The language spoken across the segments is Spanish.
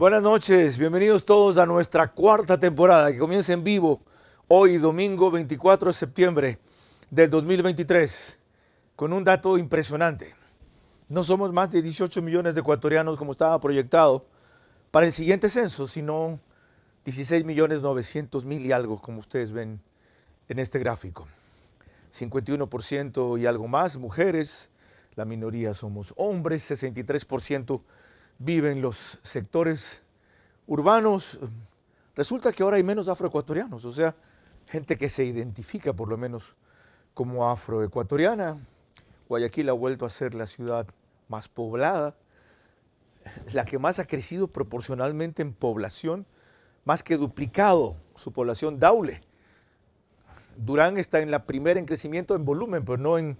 Buenas noches, bienvenidos todos a nuestra cuarta temporada que comienza en vivo hoy domingo 24 de septiembre del 2023 con un dato impresionante. No somos más de 18 millones de ecuatorianos como estaba proyectado para el siguiente censo, sino 16.900.000 y algo como ustedes ven en este gráfico. 51% y algo más mujeres, la minoría somos hombres, 63% viven en los sectores urbanos. Resulta que ahora hay menos afroecuatorianos, o sea, gente que se identifica por lo menos como afroecuatoriana. Guayaquil ha vuelto a ser la ciudad más poblada, la que más ha crecido proporcionalmente en población, más que duplicado su población Daule. Durán está en la primera en crecimiento en volumen, pero no en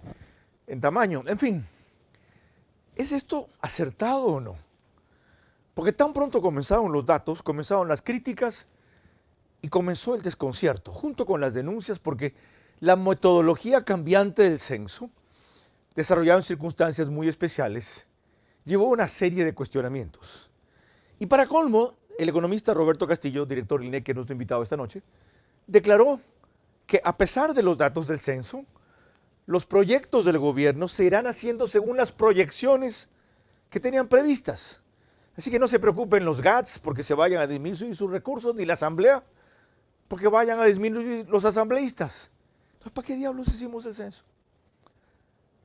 tamaño. En fin, ¿es esto acertado o no? Porque tan pronto comenzaron los datos, comenzaron las críticas y comenzó el desconcierto, junto con las denuncias, porque la metodología cambiante del censo, desarrollado en circunstancias muy especiales, llevó una serie de cuestionamientos. Y para colmo, el economista Roberto Castillo, director del INEC, que es nuestro invitado esta noche, declaró que a pesar de los datos del censo, los proyectos del gobierno se irán haciendo según las proyecciones que tenían previstas. Así que no se preocupen los GATS porque se vayan a disminuir sus recursos, ni la asamblea porque vayan a disminuir los asambleístas. Entonces, ¿para qué diablos hicimos el censo?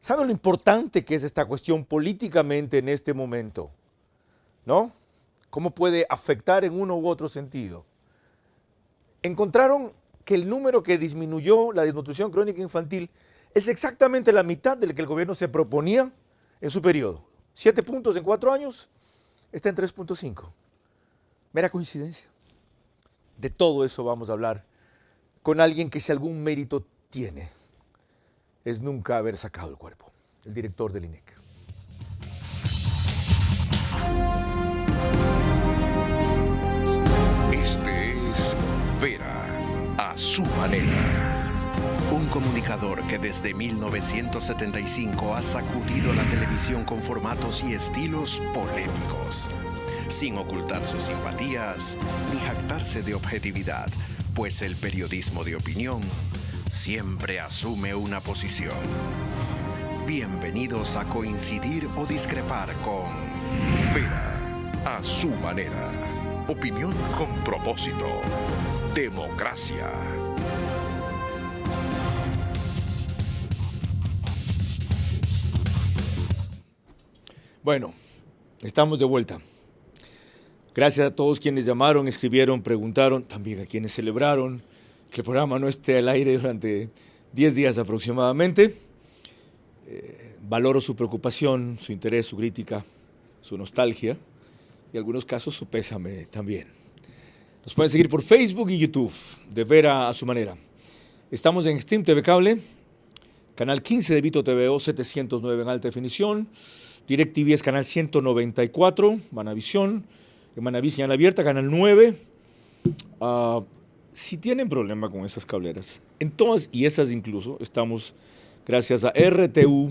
¿Saben lo importante que es esta cuestión políticamente en este momento? ¿No? ¿Cómo puede afectar en uno u otro sentido? Encontraron que el número que disminuyó la desnutrición crónica infantil es exactamente la mitad del que el gobierno se proponía en su periodo. 7 puntos en 4 años, está en 3.5. Mera coincidencia. De todo eso vamos a hablar con alguien que si algún mérito tiene, es nunca haber sacado el cuerpo, el director del INEC. Este es Vera a su manera. Un comunicador que desde 1975 ha sacudido la televisión con formatos y estilos polémicos, sin ocultar sus simpatías ni jactarse de objetividad, pues el periodismo de opinión siempre asume una posición. Bienvenidos a coincidir o discrepar con Vera a su manera. Opinión con propósito. Democracia. Bueno, estamos de vuelta. Gracias a todos quienes llamaron, escribieron, preguntaron, también a quienes celebraron que el programa no esté al aire durante 10 días aproximadamente. Valoro su preocupación, su interés, su crítica, su nostalgia y en algunos casos su pésame también. Nos pueden seguir por Facebook y YouTube, de Vera a su manera. Estamos en Stream TV Cable, canal 15 de Vito TVO 709 en alta definición. DirecTV es canal 194, Manavisión, en Manaví señal abierta, canal 9. Si tienen problema con esas cableras, en todas y esas incluso, estamos gracias a RTU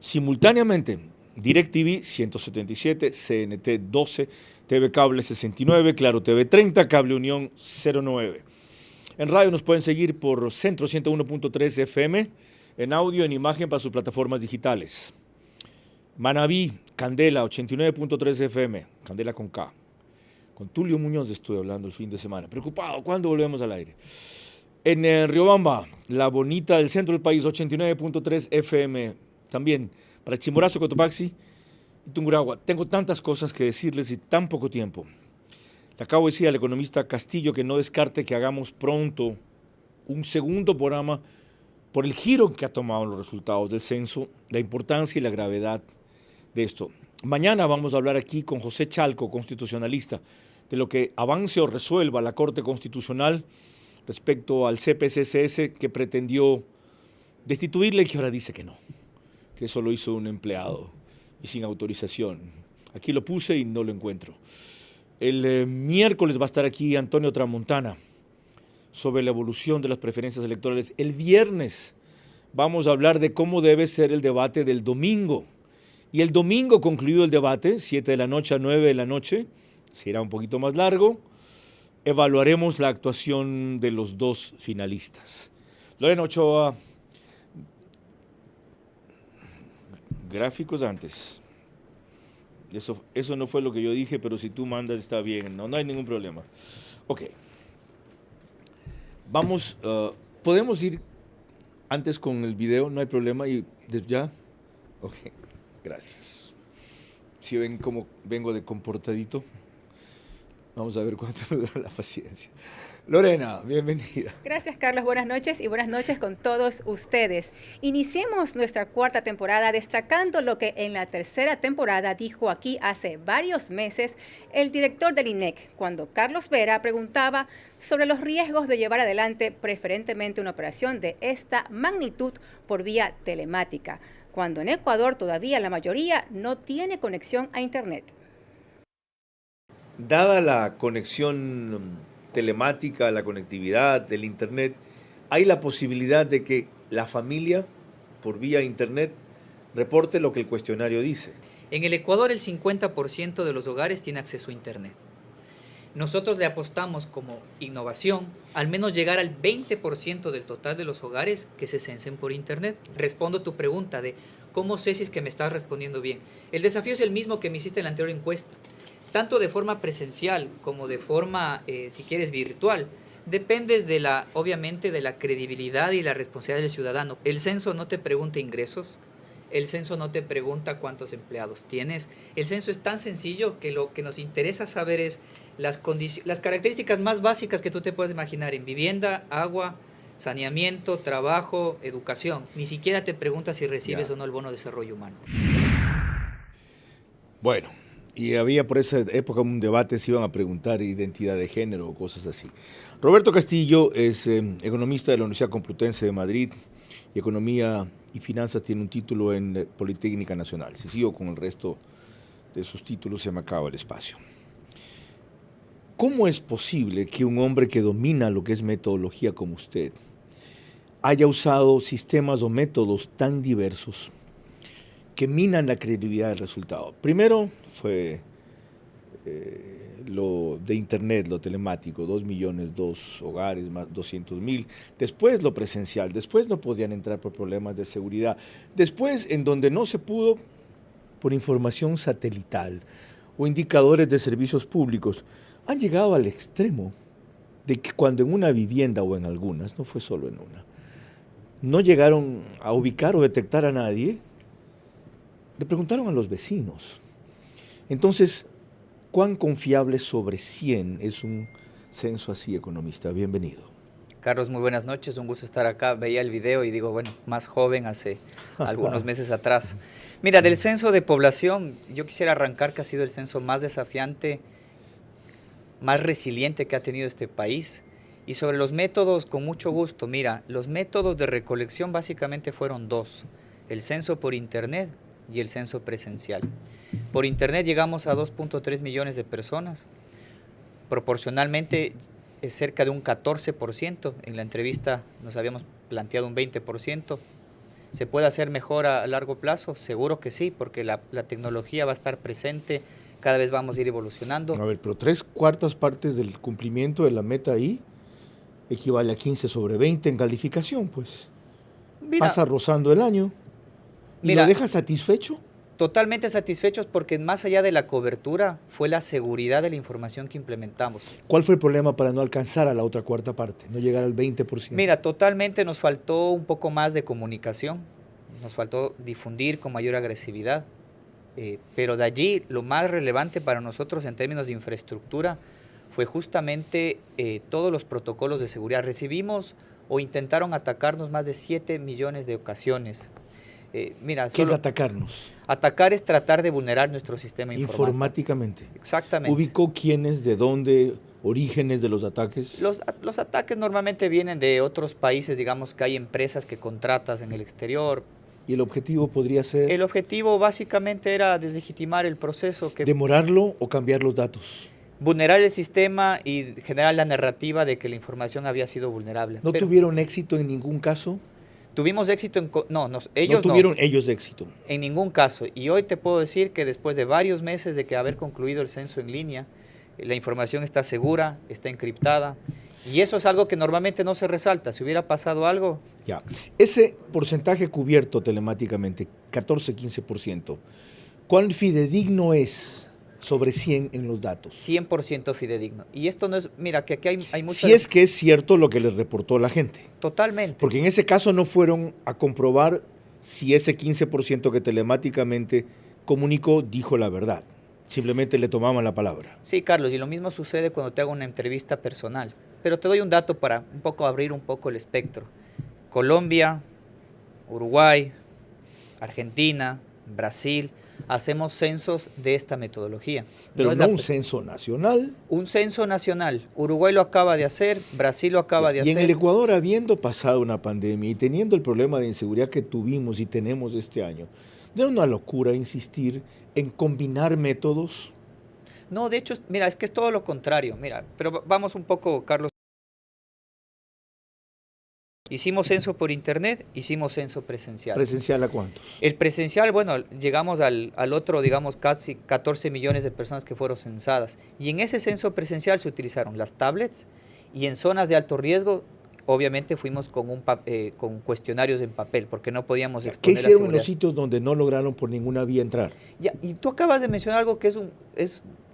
simultáneamente, DirecTV 177, CNT 12, TV Cable 69, Claro TV 30, Cable Unión 09. En radio nos pueden seguir por Centro 101.3 FM, en audio, en imagen para sus plataformas digitales. Manaví, Candela 89.3 FM, Candela con K. Con Tulio Muñoz estuve hablando el fin de semana. Preocupado, ¿cuándo volvemos al aire? En Riobamba, la bonita del centro del país, 89.3 FM. También para Chimborazo, Cotopaxi y Tungurahua. Tengo tantas cosas que decirles y tan poco tiempo. Le acabo de decir al economista Castillo que no descarte que hagamos pronto un segundo programa por el giro que ha tomado los resultados del censo, la importancia y la gravedad de esto. Mañana vamos a hablar aquí con José Chalco, constitucionalista, de lo que avance o resuelva la Corte Constitucional respecto al CPCSS que pretendió destituirle y que ahora dice que no, que eso lo hizo un empleado y sin autorización. Aquí lo puse y no lo encuentro. El miércoles va a estar aquí Antonio Tramontana sobre la evolución de las preferencias electorales. El viernes vamos a hablar de cómo debe ser el debate del domingo. Y el domingo concluido el debate, 7 de la noche a 9 de la noche, será un poquito más largo. Evaluaremos la actuación de los dos finalistas. Lorena Ochoa, gráficos antes. Eso no fue lo que yo dije, pero si tú mandas está bien, no hay ningún problema. Ok. Vamos, podemos ir antes con el video, no hay problema, y ya. Ok, gracias. Si ven cómo vengo de comportadito, vamos a ver cuánto me dura la paciencia. Lorena, bienvenida. Gracias, Carlos. Buenas noches y buenas noches con todos ustedes. Iniciemos nuestra cuarta temporada destacando lo que en la tercera temporada dijo aquí hace varios meses el director del INEC, cuando Carlos Vera preguntaba sobre los riesgos de llevar adelante preferentemente una operación de esta magnitud por vía telemática, cuando en Ecuador todavía la mayoría no tiene conexión a Internet. Dada la conexión telemática, la conectividad del Internet, hay la posibilidad de que la familia, por vía Internet, reporte lo que el cuestionario dice. En el Ecuador el 50% de los hogares tiene acceso a Internet. Nosotros le apostamos como innovación al menos llegar al 20% del total de los hogares que se censen por Internet. Respondo tu pregunta de cómo sé si es que me estás respondiendo bien. El desafío es el mismo que me hiciste en la anterior encuesta. Tanto de forma presencial como de forma, si quieres, virtual, dependes obviamente de la credibilidad y la responsabilidad del ciudadano. El censo no te pregunta ingresos, el censo no te pregunta cuántos empleados tienes. El censo es tan sencillo que lo que nos interesa saber es las características más básicas que tú te puedes imaginar en vivienda, agua, saneamiento, trabajo, educación. Ni siquiera te pregunta si recibes o no el bono de desarrollo humano. Bueno. Y había por esa época un debate si iban a preguntar identidad de género o cosas así. Roberto Castillo es economista de la Universidad Complutense de Madrid y Economía y Finanzas tiene un título en Politécnica Nacional. Si sigo con el resto de sus títulos se me acaba el espacio. ¿Cómo es posible que un hombre que domina lo que es metodología como usted haya usado sistemas o métodos tan diversos que minan la credibilidad del resultado? Primero fue lo de Internet, lo telemático, 2 millones, 2 hogares, más 200,000. Después lo presencial, después no podían entrar por problemas de seguridad. Después, en donde no se pudo, por información satelital o indicadores de servicios públicos, han llegado al extremo de que cuando en una vivienda o en algunas, no fue solo en una, no llegaron a ubicar o detectar a nadie, le preguntaron a los vecinos. Entonces, ¿cuán confiable sobre 100 es un censo así, economista? Bienvenido. Carlos, muy buenas noches, un gusto estar acá. Veía el video y digo, bueno, más joven hace algunos meses atrás. Mira, del censo de población, yo quisiera arrancar que ha sido el censo más desafiante, más resiliente que ha tenido este país. Y sobre los métodos, con mucho gusto. Mira, los métodos de recolección básicamente fueron dos: el censo por Internet y el censo presencial. Por Internet llegamos a 2.3 millones de personas. Proporcionalmente es cerca de un 14%. En la entrevista nos habíamos planteado un 20%. ¿Se puede hacer mejor a largo plazo? Seguro que sí, porque la tecnología va a estar presente, cada vez vamos a ir evolucionando. A ver, pero 3/4 partes del cumplimiento de la meta ahí equivale a 15 sobre 20 en calificación, pues. Mira, pasa rozando el año. ¿Y lo deja satisfecho? Totalmente satisfechos porque más allá de la cobertura fue la seguridad de la información que implementamos. ¿Cuál fue el problema para no alcanzar a la otra cuarta parte, no llegar al 20%? Mira, totalmente nos faltó un poco más de comunicación, nos faltó difundir con mayor agresividad, pero de allí lo más relevante para nosotros en términos de infraestructura fue justamente todos los protocolos de seguridad. Recibimos o intentaron atacarnos más de 7 millones de ocasiones. Mira, ¿qué es atacarnos? Atacar es tratar de vulnerar nuestro sistema informáticamente. Exactamente. ¿Ubicó quiénes, de dónde, orígenes de los ataques? Los ataques normalmente vienen de otros países, digamos que hay empresas que contratas en el exterior. ¿Y el objetivo podría ser? El objetivo básicamente era deslegitimar el proceso. ¿Demorarlo o cambiar los datos? Vulnerar el sistema y generar la narrativa de que la información había sido vulnerable. ¿No tuvieron éxito en ningún caso? Tuvimos éxito en... ellos no tuvieron ellos éxito. En ningún caso. Y hoy te puedo decir que después de varios meses de que haber concluido el censo en línea, la información está segura, está encriptada, y eso es algo que normalmente no se resalta. Si hubiera pasado algo... Ya, ese porcentaje cubierto telemáticamente, 14-15%, ¿cuán fidedigno es sobre 100 en los datos? 100% fidedigno. Y esto no es... Mira, que aquí hay muchas... Si es que es cierto lo que les reportó la gente. Totalmente. Porque en ese caso no fueron a comprobar si ese 15% que telemáticamente comunicó dijo la verdad. Simplemente le tomaban la palabra. Sí, Carlos, y lo mismo sucede cuando te hago una entrevista personal. Pero te doy un dato para un poco abrir un poco el espectro. Colombia, Uruguay, Argentina, Brasil, hacemos censos de esta metodología. Pero es no un censo nacional. Un censo nacional. Uruguay lo acaba de hacer, Brasil lo acaba de Y hacer. en el Ecuador, habiendo pasado una pandemia y teniendo el problema de inseguridad que tuvimos y tenemos este año, ¿no es una locura insistir en combinar métodos? No, de hecho, mira, es que es todo lo contrario. Mira, pero vamos un poco, Carlos. Hicimos censo por internet, hicimos censo presencial. ¿Presencial a cuántos? El presencial, bueno, llegamos al otro, digamos, casi 14 millones de personas que fueron censadas. Y en ese censo presencial se utilizaron las tablets y en zonas de alto riesgo, obviamente fuimos con con cuestionarios en papel, porque no podíamos exponer ¿Qué la hicieron en seguridad. los sitios donde no lograron por ninguna vía entrar? Ya, y tú acabas de mencionar algo que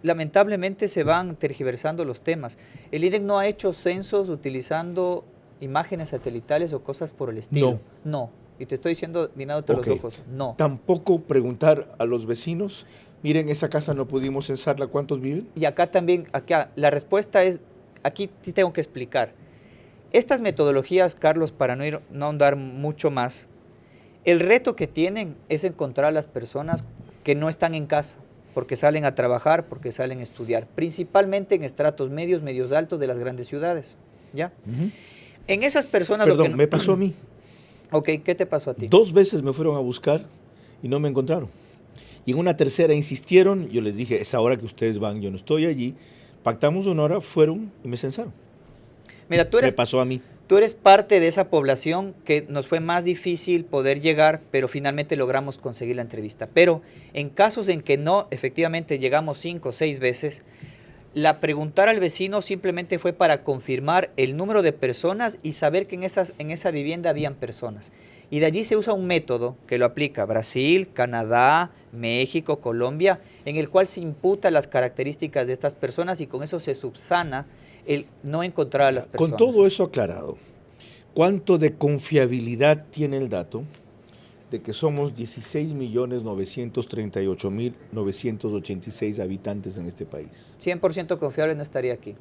lamentablemente se van tergiversando los temas. El INEC no ha hecho censos utilizando imágenes satelitales o cosas por el estilo. No. Y te estoy diciendo, mirándote los ojos, no. Tampoco preguntar a los vecinos, miren, esa casa no pudimos censarla, ¿cuántos viven? Y acá también, la respuesta es, aquí sí tengo que explicar. Estas metodologías, Carlos, para no ahondar mucho más, el reto que tienen es encontrar a las personas que no están en casa, porque salen a trabajar, porque salen a estudiar, principalmente en estratos medios, medios altos de las grandes ciudades, ¿ya? En esas personas... Perdón, me pasó a mí. Ok, ¿qué te pasó a ti? 2 veces me fueron a buscar y no me encontraron. Y en una tercera insistieron, yo les dije, es ahora que ustedes van, yo no estoy allí. Pactamos una hora, fueron y me censaron. Mira, Me pasó a mí. Tú eres parte de esa población que nos fue más difícil poder llegar, pero finalmente logramos conseguir la entrevista. Pero en casos en que no, efectivamente llegamos 5 o 6 veces, la preguntar al vecino simplemente fue para confirmar el número de personas y saber que en esa vivienda habían personas. Y de allí se usa un método que lo aplica Brasil, Canadá, México, Colombia, en el cual se imputa las características de estas personas y con eso se subsana el no encontrar a las personas. Con todo eso aclarado, ¿cuánto de confiabilidad tiene el dato de que somos 16.938.986 habitantes en este país? 100% confiable no estaría aquí.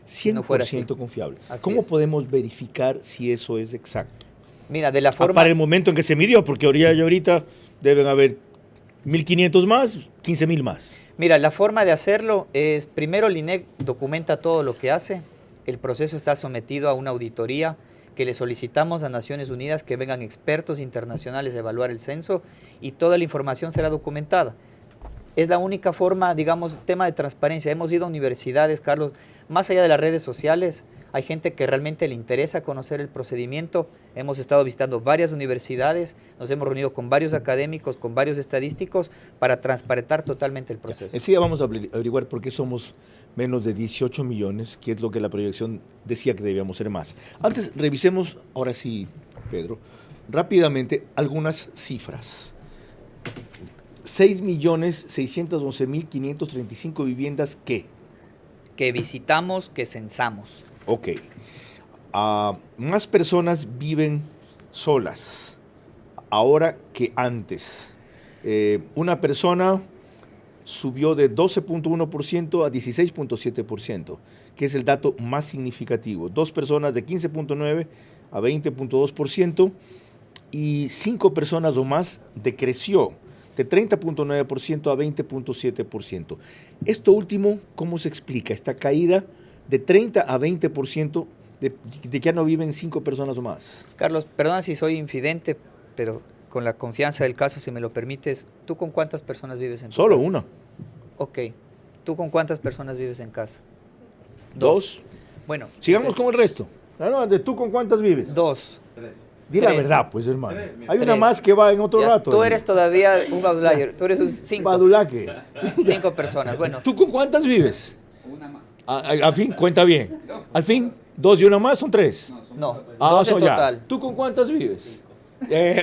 100% no fuera así. confiable. Así ¿Cómo es. podemos verificar si eso es exacto? Mira, de la forma... Para el momento en que se midió, porque ahorita deben haber 1.500 más, 15.000 más. Mira, la forma de hacerlo es, primero el INEC documenta todo lo que hace, el proceso está sometido a una auditoría que le solicitamos a Naciones Unidas que vengan expertos internacionales a evaluar el censo y toda la información será documentada. Es la única forma, digamos, tema de transparencia. Hemos ido a universidades, Carlos, más allá de las redes sociales, hay gente que realmente le interesa conocer el procedimiento. Hemos estado visitando varias universidades, nos hemos reunido con varios académicos, con varios estadísticos para transparentar totalmente el proceso. Sí, vamos a averiguar por qué somos menos de 18 millones, que es lo que la proyección decía que debíamos ser más. Antes, revisemos, ahora sí, Pedro, rápidamente algunas cifras. 6.611.535 viviendas, ¿qué? Que visitamos, que censamos. Ok. Más personas viven solas ahora que antes. Una persona subió de 12.1% a 16.7%, que es el dato más significativo. 2 personas de 15.9% a 20.2% y 5 personas o más decreció de 30.9% a 20.7%. Esto último, ¿cómo se explica? Esta caída de 30 a 20% de que ya no viven 5 personas o más. Carlos, perdona si soy infidente, pero con la confianza del caso, si me lo permites, ¿tú con cuántas personas vives en tu Solo casa? una. Ok. ¿Tú con cuántas personas vives en casa? 2. Bueno. Sigamos con el resto. ¿Tú con cuántas vives? 2. Di la 3. verdad, pues, hermano. Hay una 3. más que va en otro Ya, rato. tú eres todavía un outlier. Tú eres un 5. Badulaque. 5 personas. Bueno, ¿Tú con cuántas vives? Una más. Al fin, cuenta bien. Al fin, 2 y una más son 3. No, Ah, 12 eso ya. total. ¿Tú con cuántas vives?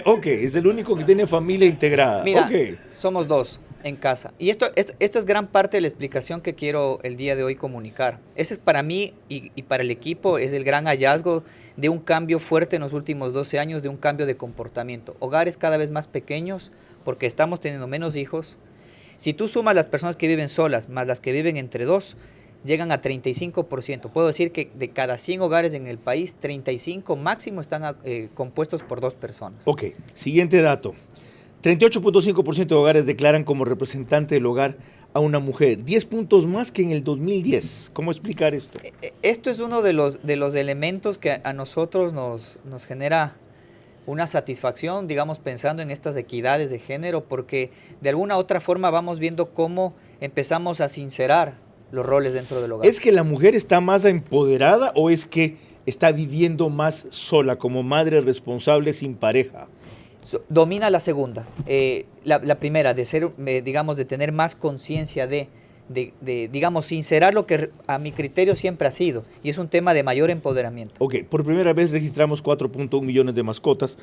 Ok, es el único que tiene familia integrada. Mira, Ok. somos 2 en casa. Y esto es gran parte de la explicación que quiero el día de hoy comunicar. Ese es para mí y para el equipo, es el gran hallazgo de un cambio fuerte en los últimos 12 años, de un cambio de comportamiento. Hogares cada vez más pequeños porque estamos teniendo menos hijos. Si tú sumas las personas que viven solas más las que viven entre dos, llegan a 35%. Puedo decir que de cada 100 hogares en el país, 35 máximo están compuestos por 2 personas. Ok, siguiente dato. 38.5% de hogares declaran como representante del hogar a una mujer, 10 puntos más que en el 2010. ¿Cómo explicar esto? Esto es uno de los elementos que a nosotros nos genera una satisfacción, digamos, pensando en estas equidades de género, porque de alguna u otra forma vamos viendo cómo empezamos a sincerar los roles dentro del hogar. ¿Es que la mujer está más empoderada o es que está viviendo más sola como madre responsable sin pareja? Domina la segunda. La primera, de ser, digamos, de tener más conciencia de, digamos, sincerar lo que a mi criterio siempre ha sido, y es un tema de mayor empoderamiento. Ok, por primera vez registramos 4.1 millones de mascotas.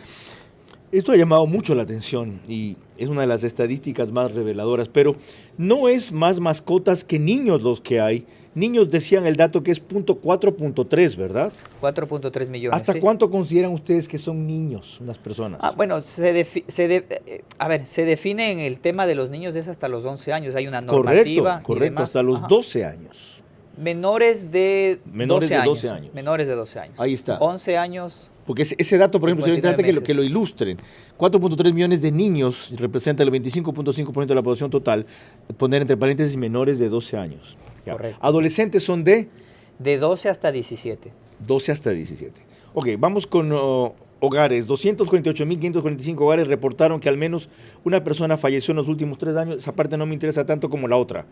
Esto ha llamado mucho la atención y es una de las estadísticas más reveladoras, pero no es más mascotas que niños los que hay. Niños decían el dato que es 4.3, ¿verdad? 4.3 millones. ¿Hasta sí. cuánto consideran ustedes que son niños unas personas? Bueno, se define en el tema de los niños es hasta los 11 años. Hay una normativa. Correcto, hasta los Ajá. 12 años. Menores de 12 12 años. años. Menores de 12 años. Ahí está. 11 años. Porque ese dato, por ejemplo, señor 59 intendente, que meses. lo ilustren. 4.3 millones de niños representa el 25.5% de la población total. Poner entre paréntesis menores de 12 años. Ya. Correcto. Adolescentes son de De 12 hasta 17. 12 hasta 17. Ok, vamos con hogares. 248.545 hogares reportaron que al menos una persona falleció en los últimos 3 años. Esa parte no me interesa tanto como la otra.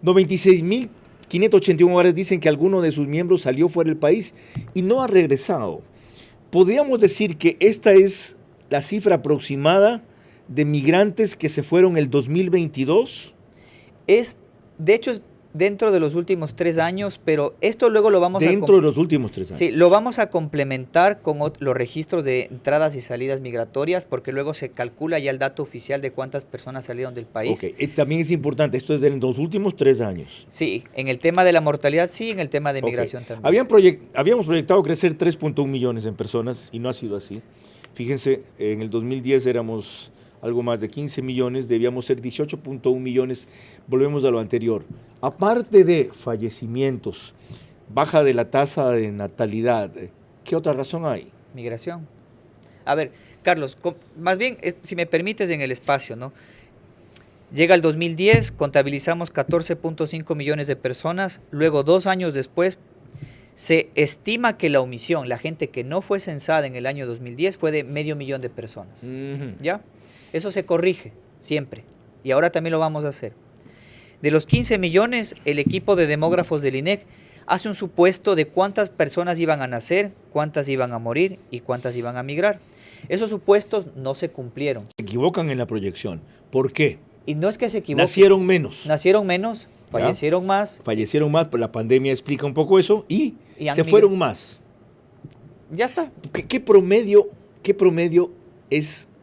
96.581 hogares dicen que alguno de sus miembros salió fuera del país y no ha regresado. ¿Podríamos decir que esta es la cifra aproximada de migrantes que se fueron el 2022? De hecho, es dentro de los últimos 3 años, pero esto luego lo vamos Dentro de los últimos 3 años. Sí, lo vamos a complementar con los registros de entradas y salidas migratorias, porque luego se calcula ya el dato oficial de cuántas personas salieron del país. Ok, también es importante, esto es de los últimos 3 años. Sí, en el tema de la mortalidad sí, en el tema de Ok. migración también. Habíamos proyectado crecer 3.1 millones en personas y no ha sido así. Fíjense, en el 2010 éramos algo más de 15 millones, debíamos ser 18.1 millones, volvemos a lo anterior. Aparte de fallecimientos, baja de la tasa de natalidad, ¿qué otra razón hay? Migración. A ver, Carlos, más bien, si me permites en el espacio, ¿no? Llega el 2010, contabilizamos 14.5 millones de personas, luego 2 años después se estima que la omisión, la gente que no fue censada en el año 2010 fue de 500.000 de personas. ¿Ya? Eso se corrige siempre y ahora también lo vamos a hacer. De los 15 millones, el equipo de demógrafos del INEC hace un supuesto de cuántas personas iban a nacer, cuántas iban a morir y cuántas iban a migrar. Esos supuestos no se cumplieron. Se equivocan en la proyección. ¿Por qué? Y no es que se equivoquen. Nacieron menos. Nacieron menos, ¿Ya? fallecieron más. Fallecieron más, pero la pandemia explica un poco eso y han se fueron más. Ya está. ¿Qué promedio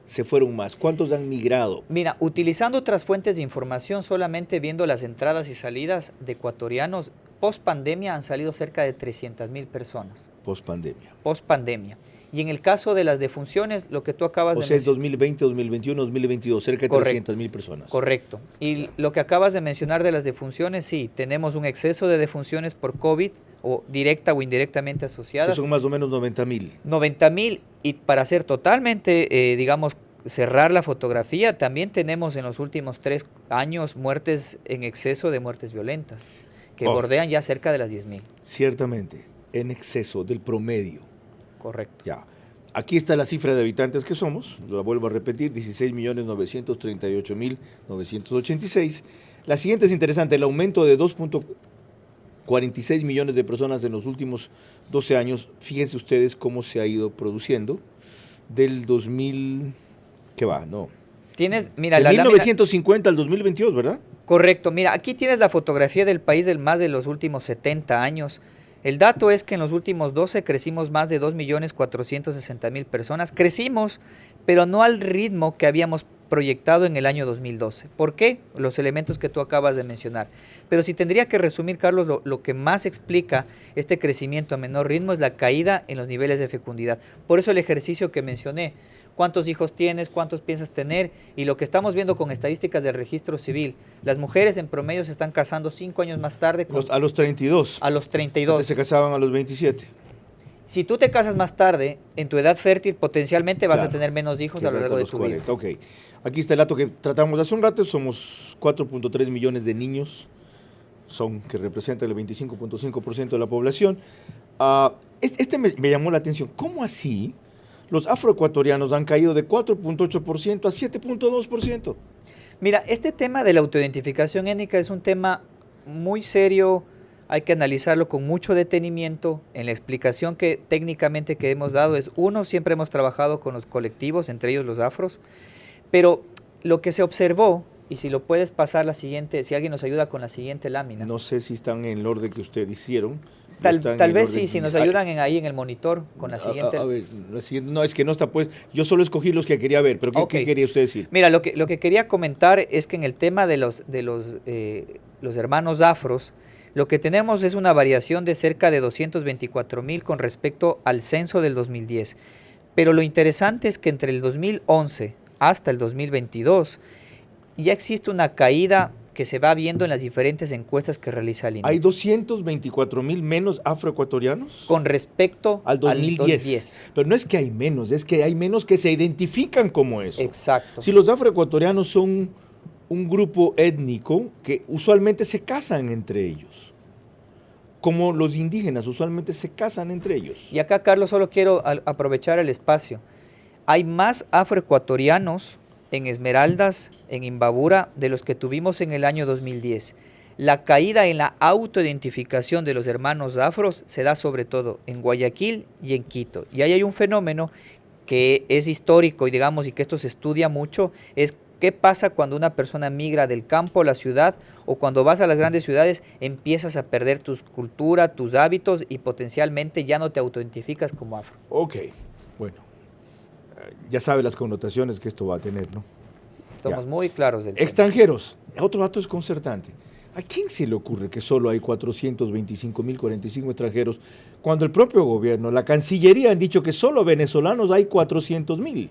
se fueron más? ¿Cuántos han migrado? Mira, utilizando otras fuentes de información, solamente viendo las entradas y salidas de ecuatorianos, post pandemia han salido cerca de 300.000 personas. Post pandemia. Post pandemia. Y en el caso de las defunciones, lo que tú acabas de O sea, es mencionar. 2020, 2021, 2022, cerca de Correcto. 300.000 personas. Correcto. Y lo que acabas de mencionar de las defunciones, sí, tenemos un exceso de defunciones por COVID, o directa o indirectamente Que asociadas. son más o menos 90.000. 90.000, y para ser totalmente, digamos, cerrar la fotografía, también tenemos en los últimos 3 años muertes en exceso de muertes violentas, que bordean ya cerca de las 10.000. Ciertamente, en exceso del promedio. Correcto. Ya. Aquí está la cifra de habitantes que somos, lo vuelvo a repetir, 16.938.986. La siguiente es interesante, el aumento de 2.46 millones de personas en los últimos 12 años. Fíjense ustedes cómo se ha ido produciendo del 2000, ¿qué va? No. Tienes, mira, De la 1950 al 2022, ¿verdad? Correcto. Mira, aquí tienes la fotografía del país del más de los últimos 70 años. El dato es que en los últimos 12 crecimos más de 2.460.000 personas. Crecimos, pero no al ritmo que habíamos proyectado en el año 2012. ¿Por qué? Los elementos que tú acabas de mencionar. Pero si tendría que resumir, Carlos, lo que más explica este crecimiento a menor ritmo es la caída en los niveles de fecundidad. Por eso el ejercicio que mencioné, cuántos hijos tienes, cuántos piensas tener, y lo que estamos viendo con estadísticas del registro civil, las mujeres en promedio se están casando 5 años más tarde. A los 32. A los 32. Antes se casaban a los 27. Si tú te casas más tarde, en tu edad fértil, potencialmente vas Claro, a tener menos hijos a lo largo de tu 40. vida. Ok. Aquí está el dato que tratamos hace un rato. Somos 4.3 millones de niños, que representan el 25.5% de la población. Este me llamó la atención. ¿Cómo así los afroecuatorianos han caído de 4.8% a 7.2%? Mira, este tema de la autoidentificación étnica es un tema muy serio. Hay que analizarlo con mucho detenimiento. En la explicación que técnicamente que hemos dado es, uno, siempre hemos trabajado con los colectivos, entre ellos los afros, pero lo que se observó, y si lo puedes pasar la siguiente, si alguien nos ayuda con la siguiente lámina. No sé si están en el orden que ustedes hicieron. Tal vez sí, si nos ayudan ahí en el monitor con la siguiente. A ver, la siguiente, no, es que no está pues. Yo solo escogí los que quería ver, pero ¿qué quería usted decir? Mira, lo que quería comentar es que en el tema de los hermanos afros, lo que tenemos es una variación de cerca de 224,000 con respecto al censo del 2010. Pero lo interesante es que entre el 2011 hasta el 2022 ya existe una caída que se va viendo en las diferentes encuestas que realiza el INEC. ¿Hay 224,000 menos afroecuatorianos? Con respecto al 2010. Pero no es que hay menos, es que hay menos que se identifican como eso. Exacto. Si los afroecuatorianos son un grupo étnico que usualmente se casan entre ellos, como los indígenas usualmente se casan entre ellos. Y acá, Carlos, solo quiero aprovechar el espacio. Hay más afroecuatorianos en Esmeraldas, en Imbabura, de los que tuvimos en el año 2010. La caída en la autoidentificación de los hermanos afros se da sobre todo en Guayaquil y en Quito. Y ahí hay un fenómeno que es histórico y digamos, y que esto se estudia mucho, es qué pasa cuando una persona migra del campo a la ciudad o cuando vas a las grandes ciudades empiezas a perder tu cultura, tus hábitos y potencialmente ya no te autoidentificas como afro. Ok, bueno, ya sabe las connotaciones que esto va a tener, ¿no? Estamos muy claros del tema. Extranjeros, otro dato desconcertante. ¿A quién se le ocurre que solo hay 425,045 extranjeros cuando el propio gobierno, la Cancillería han dicho que solo venezolanos hay 400,000?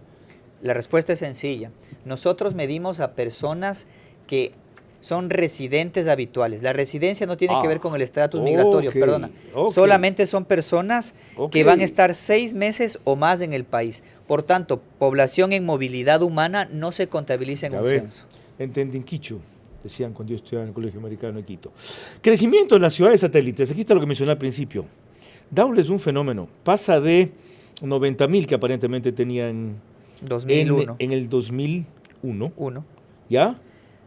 La respuesta es sencilla. Nosotros medimos a personas que son residentes habituales. La residencia no tiene que ver con el estatus migratorio, perdona. Solamente son personas que van a estar 6 meses o más en el país. Por tanto, población en movilidad humana no se contabiliza en un censo. Entendí, Quicho, decían cuando yo estudiaba en el Colegio Americano de Quito. Crecimiento en las ciudades satélites. Aquí está lo que mencioné al principio. Daule es un fenómeno. Pasa de 90,000 que aparentemente tenían 2001. En el 2001, ¿ya?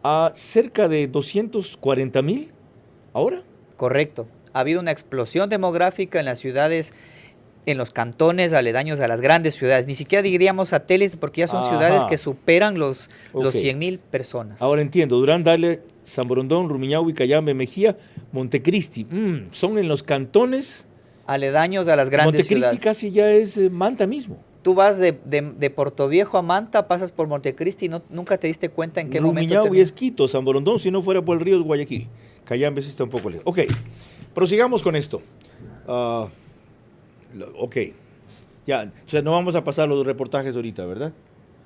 A cerca de 240,000 ahora. Correcto. Ha habido una explosión demográfica en las ciudades, en los cantones aledaños a las grandes ciudades. Ni siquiera diríamos satélites porque ya son ciudades que superan los 100,000 personas. Ahora entiendo. Durán, Daule, San Borondón, Rumiñahui, Cayambe, Mejía, Montecristi. Son en los cantones aledaños a las grandes ciudades. Montecristi casi ya es Manta mismo. Tú vas de Portoviejo a Manta, pasas por Montecristi y nunca te diste cuenta en qué momento. Rumiñahui es Quito, San Borondón, si no fuera por el río es Guayaquil. Cayambe sí está un poco lejos. Ok, prosigamos con esto. Ok, ya, o sea, no vamos a pasar los reportajes ahorita, ¿verdad?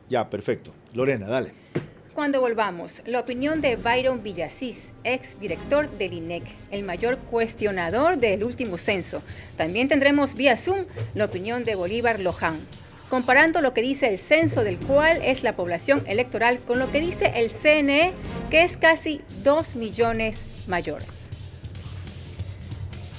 Ya, perfecto. Lorena, dale. Cuando volvamos, la opinión de Byron Villasís, ex director del INEC, el mayor cuestionador del último censo. También tendremos vía Zoom la opinión de Bolívar Loján, comparando lo que dice el censo del cual es la población electoral con lo que dice el CNE, que es casi 2 millones mayor.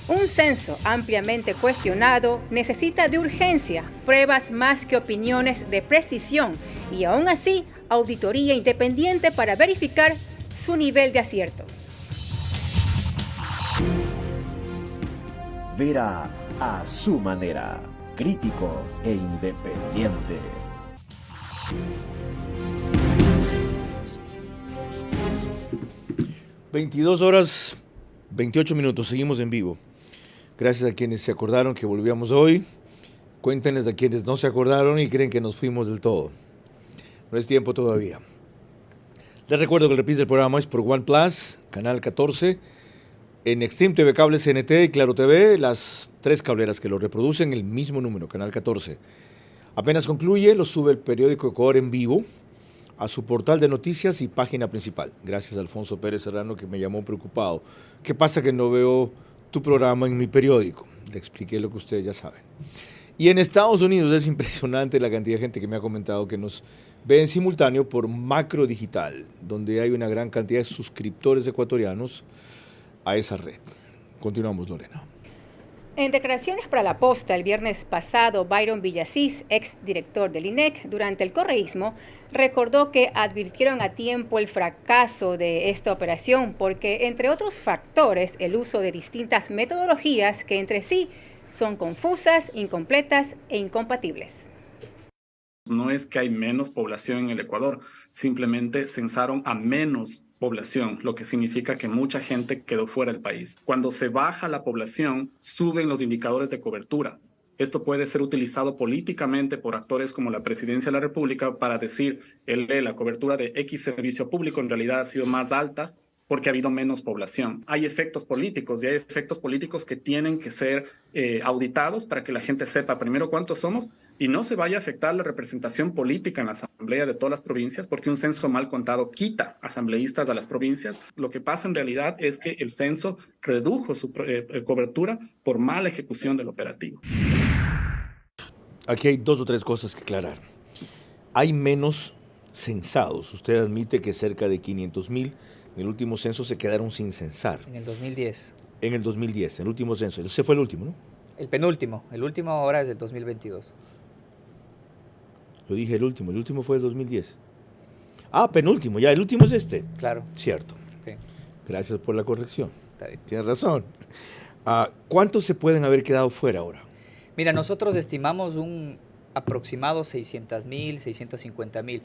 Un censo ampliamente cuestionado necesita de urgencia pruebas más que opiniones de precisión y aún así auditoría independiente para verificar su nivel de acierto. Vera a su manera, crítico e independiente. 22 horas 28 minutos, seguimos en vivo. Gracias a quienes se acordaron que volvíamos hoy. Cuéntenles a quienes no se acordaron y creen que nos fuimos del todo. No es tiempo todavía. Les recuerdo que el reprise del programa es por OnePlus, canal 14, en Extreme TV Cable CNT y Claro TV, las 3 cableras que lo reproducen, el mismo número, canal 14. Apenas concluye, lo sube el periódico Ecuador en vivo a su portal de noticias y página principal. Gracias a Alfonso Pérez Serrano, que me llamó preocupado. ¿Qué pasa que no veo tu programa en mi periódico? Le expliqué lo que ustedes ya saben. Y en Estados Unidos es impresionante la cantidad de gente que me ha comentado que nos ve en simultáneo por Macro Digital, donde hay una gran cantidad de suscriptores ecuatorianos a esa red. Continuamos, Lorena. En declaraciones para La Posta el viernes pasado, Byron Villasís, ex director del INEC, durante el correísmo, recordó que advirtieron a tiempo el fracaso de esta operación porque, entre otros factores, el uso de distintas metodologías que entre sí son confusas, incompletas e incompatibles. No es que hay menos población en el Ecuador, simplemente censaron a menos población, lo que significa que mucha gente quedó fuera del país. Cuando se baja la población, suben los indicadores de cobertura. Esto puede ser utilizado políticamente por actores como la Presidencia de la República para decir, la cobertura de X servicio público en realidad ha sido más alta porque ha habido menos población. Hay efectos políticos y hay efectos políticos que tienen que ser auditados para que la gente sepa primero cuántos somos y no se vaya a afectar la representación política en la asamblea de todas las provincias, porque un censo mal contado quita asambleístas a las provincias. Lo que pasa en realidad es que el censo redujo su cobertura por mala ejecución del operativo. Aquí hay 2 o 3 cosas que aclarar. Hay menos censados. Usted admite que cerca de 500,000 en el último censo se quedaron sin censar. En el 2010. En el 2010, el último censo. Ese fue el último, ¿no? El penúltimo. El último ahora es del 2022. Yo dije el último fue el 2010. Ah, penúltimo, ya, el último es este. Claro. Cierto. Okay. Gracias por la corrección. Está bien. Tienes razón. ¿Cuántos se pueden haber quedado fuera ahora? Mira, nosotros estimamos un aproximado 600,000, 650,000.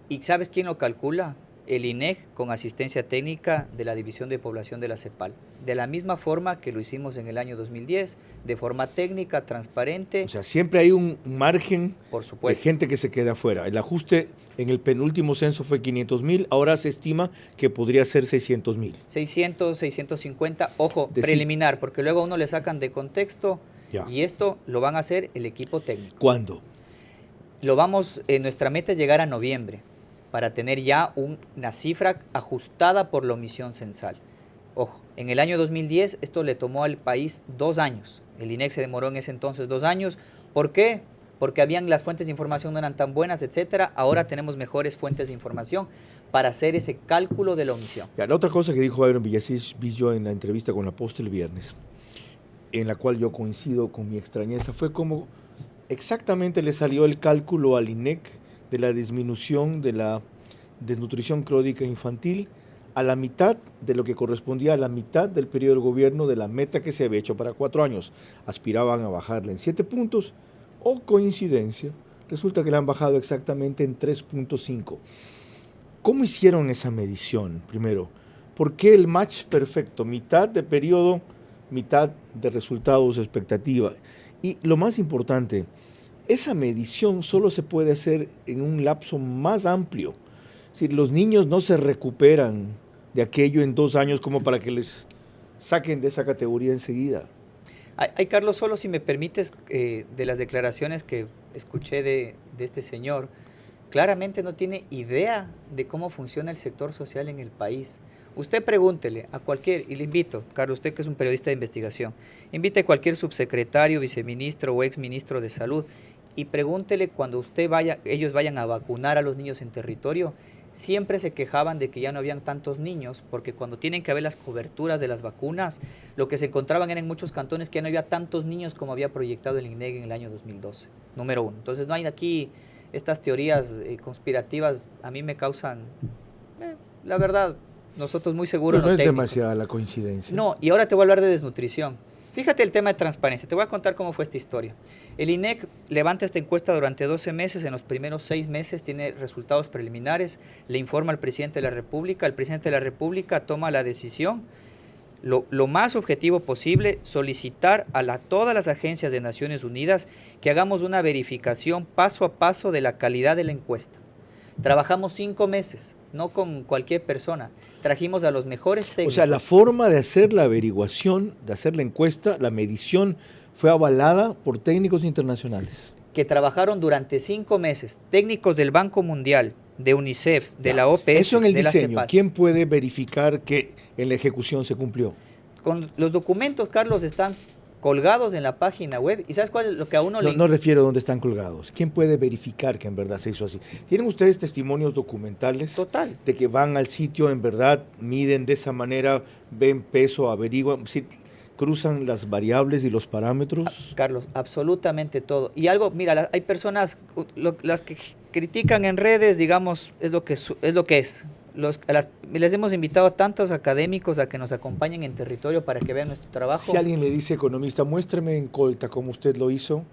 ¿Y sabes quién lo calcula? El INEC con asistencia técnica de la División de Población de la CEPAL. De la misma forma que lo hicimos en el año 2010, de forma técnica, transparente. O sea, siempre hay un margen por de supuesto. gente que se queda afuera. El ajuste en el penúltimo censo fue 500,000, ahora se estima que podría ser 600,000. 600, 650, ojo, Decir, preliminar, porque luego a uno le sacan de contexto ya. y esto lo van a hacer el equipo técnico. ¿Cuándo? Nuestra meta es llegar a noviembre para tener ya una cifra ajustada por la omisión censal. Ojo, en el año 2010 esto le tomó al país 2 años. El INEC se demoró en ese entonces 2 años. ¿Por qué? Porque las fuentes de información no eran tan buenas, etcétera. Ahora tenemos mejores fuentes de información para hacer ese cálculo de la omisión. Ya, la otra cosa que dijo Byron Villasís, vi yo en la entrevista con la Posta el viernes, en la cual yo coincido con mi extrañeza, fue como exactamente le salió el cálculo al INEC de la disminución de la desnutrición crónica infantil a la mitad de lo que correspondía a la mitad del periodo del gobierno de la meta que se había hecho para 4 años. Aspiraban a bajarla en 7 puntos, o coincidencia, resulta que la han bajado exactamente en 3.5. ¿Cómo hicieron esa medición? Primero, ¿por qué el match perfecto? Mitad de periodo, mitad de resultados, expectativa. Y lo más importante, esa medición solo se puede hacer en un lapso más amplio. Es decir, los niños no se recuperan de aquello en 2 años como para que les saquen de esa categoría enseguida. Ay, Carlos, solo si me permites, de las declaraciones que escuché de este señor, claramente no tiene idea de cómo funciona el sector social en el país. Usted pregúntele a cualquier, y le invito, Carlos, usted que es un periodista de investigación, invite a cualquier subsecretario, viceministro o exministro de salud y pregúntele cuando ellos vayan a vacunar a los niños en territorio, siempre se quejaban de que ya no habían tantos niños, porque cuando tienen que haber las coberturas de las vacunas, lo que se encontraban era en muchos cantones que ya no había tantos niños como había proyectado el INEC en el año 2012, número 1. Entonces no hay aquí estas teorías conspirativas, a mí me causan, la verdad, nosotros muy seguros. Pero no es demasiada la coincidencia. No, y ahora te voy a hablar de desnutrición. Fíjate el tema de transparencia. Te voy a contar cómo fue esta historia. El INEC levanta esta encuesta durante 12 meses. En los primeros 6 meses tiene resultados preliminares. Le informa al presidente de la República. El presidente de la República toma la decisión, lo más objetivo posible, solicitar a todas las agencias de Naciones Unidas que hagamos una verificación paso a paso de la calidad de la encuesta. Trabajamos 5 meses, no con cualquier persona. Trajimos a los mejores técnicos. O sea, la forma de hacer la averiguación, de hacer la encuesta, la medición, fue avalada por técnicos internacionales. Que trabajaron durante 5 meses, técnicos del Banco Mundial, de UNICEF, de la OPS, eso en el de la diseño, CEPAL. ¿quién puede verificar que en la ejecución se cumplió? Con los documentos, Carlos, están colgados en la página web. ¿Y sabes cuál es lo que a uno le... No refiero a dónde están colgados. ¿Quién puede verificar que en verdad se hizo así? ¿Tienen ustedes testimonios documentales? Total. De que van al sitio, en verdad, miden de esa manera, ven peso, averiguan, si cruzan las variables y los parámetros? Carlos, absolutamente todo. Y algo, mira, hay personas, las que critican en redes, digamos, es lo que es. Les hemos invitado a tantos académicos a que nos acompañen en territorio para que vean nuestro trabajo. Si alguien le dice, economista, muéstreme en Colta cómo usted lo hizo,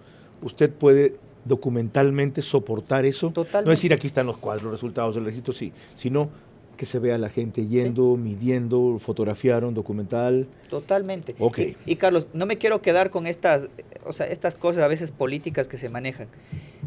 usted puede documentalmente soportar eso. Totalmente. No decir aquí están los cuadros, resultados del registro, sí, sino que se vea la gente yendo, sí, midiendo, fotografiaron, documental. Totalmente. Ok. Y Carlos, no me quiero quedar con estas cosas a veces políticas que se manejan.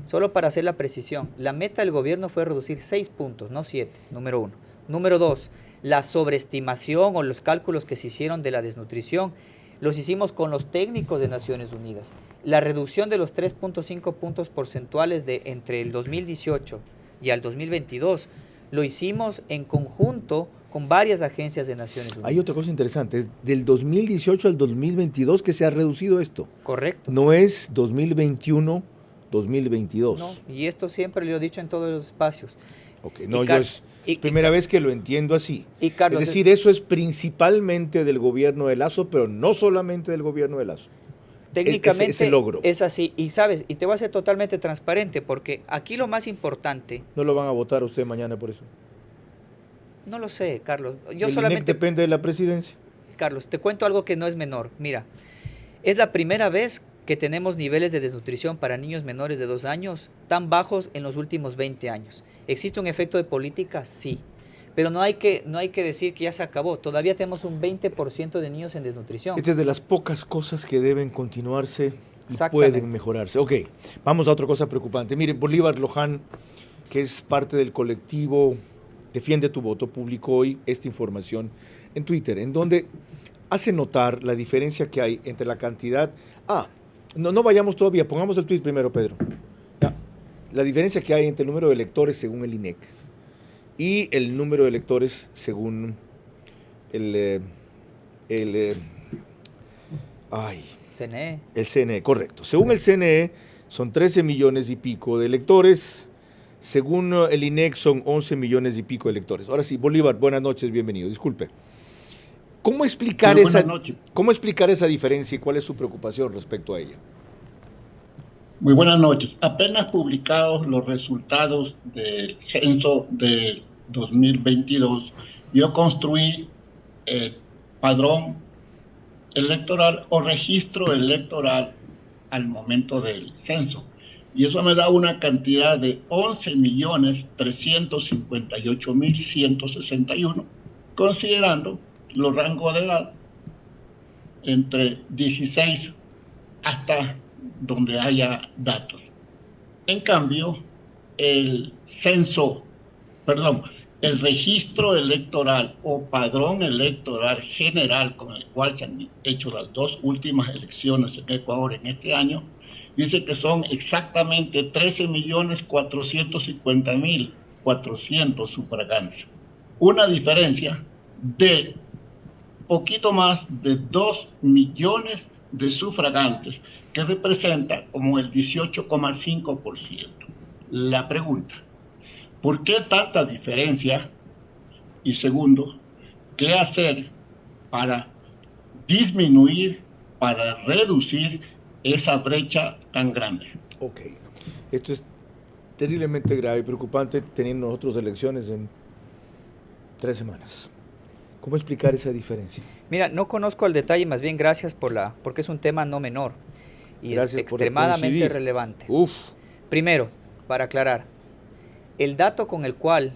Solo para hacer la precisión, la meta del gobierno fue reducir 6 puntos, no 7, número 1. Número 2, la sobreestimación o los cálculos que se hicieron de la desnutrición, los hicimos con los técnicos de Naciones Unidas. La reducción de los 3.5 puntos porcentuales entre el 2018 y al 2022, lo hicimos en conjunto con varias agencias de Naciones Unidas. Hay otra cosa interesante, es del 2018 al 2022 que se ha reducido esto. Correcto. No es 2021, 2022. No, y esto siempre lo he dicho en todos los espacios. Ok, no, yo es primera vez que lo entiendo así. Y Carlos, es decir, eso es principalmente del gobierno de Lasso, pero no solamente del gobierno de Lasso. Técnicamente ese logro. Es así. Y sabes, y te voy a ser totalmente transparente, porque aquí lo más importante... ¿No lo van a votar a usted mañana por eso? No lo sé, Carlos. Yo ¿El solamente... INEC depende de la presidencia? Carlos, te cuento algo que no es menor. Mira, es la primera vez que tenemos niveles de desnutrición para niños menores de 2 años tan bajos en los últimos 20 años. ¿Existe un efecto de política? Sí. Pero no hay que decir que ya se acabó. Todavía tenemos un 20% de niños en desnutrición. Esta es de las pocas cosas que deben continuarse y pueden mejorarse. Ok, vamos a otra cosa preocupante. Miren, Bolívar Loján, que es parte del colectivo Defiende tu Voto, publicó hoy esta información en Twitter, en donde hace notar la diferencia que hay entre la cantidad... No vayamos todavía, pongamos el tweet primero, Pedro. Ya. La diferencia que hay entre el número de electores según el INEC y el número de electores según el CNE. El CNE, correcto. Según el CNE, son 13 millones y pico de electores. Según el INEC, son 11 millones y pico de electores. Ahora sí, Bolívar, buenas noches, bienvenido. Disculpe. ¿Cómo explicar esa diferencia y cuál es su preocupación respecto a ella? Muy buenas noches. Apenas publicados los resultados del censo de 2022, yo construí el padrón electoral o registro electoral al momento del censo. Y eso me da una cantidad de 11.358.161, considerando los rangos de edad entre 16 hasta donde haya datos. En cambio, el registro electoral o padrón electoral general con el cual se han hecho las 2 últimas elecciones en Ecuador en este año, dice que son exactamente 13.450.400 sufragantes. Una diferencia de poquito más de 2 millones de sufragantes, que representa como el 18,5%. La pregunta, ¿por qué tanta diferencia? Y segundo, ¿qué hacer para disminuir, para reducir esa brecha tan grande? Ok, esto es terriblemente grave y preocupante teniendo nosotros elecciones en 3 semanas. ¿Cómo explicar esa diferencia? Mira, no conozco el detalle, más bien gracias porque es un tema no menor y Gracias es por extremadamente coincidir. relevante. Uf, Primero, para aclarar, el dato con el cual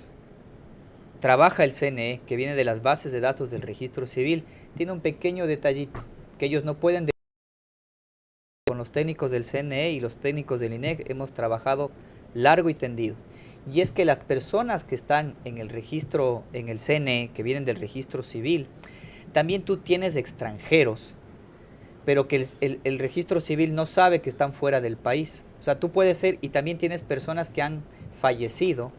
trabaja el CNE, que viene de las bases de datos del registro civil, tiene un pequeño detallito, que ellos no pueden. Con los técnicos del CNE y los técnicos del INEC hemos trabajado largo y tendido. Y es que las personas que están en el registro, en el CNE, que vienen del registro civil, también tú tienes extranjeros, pero que el registro civil no sabe que están fuera del país. O sea, tú puedes ser, y también tienes personas que han fallecido,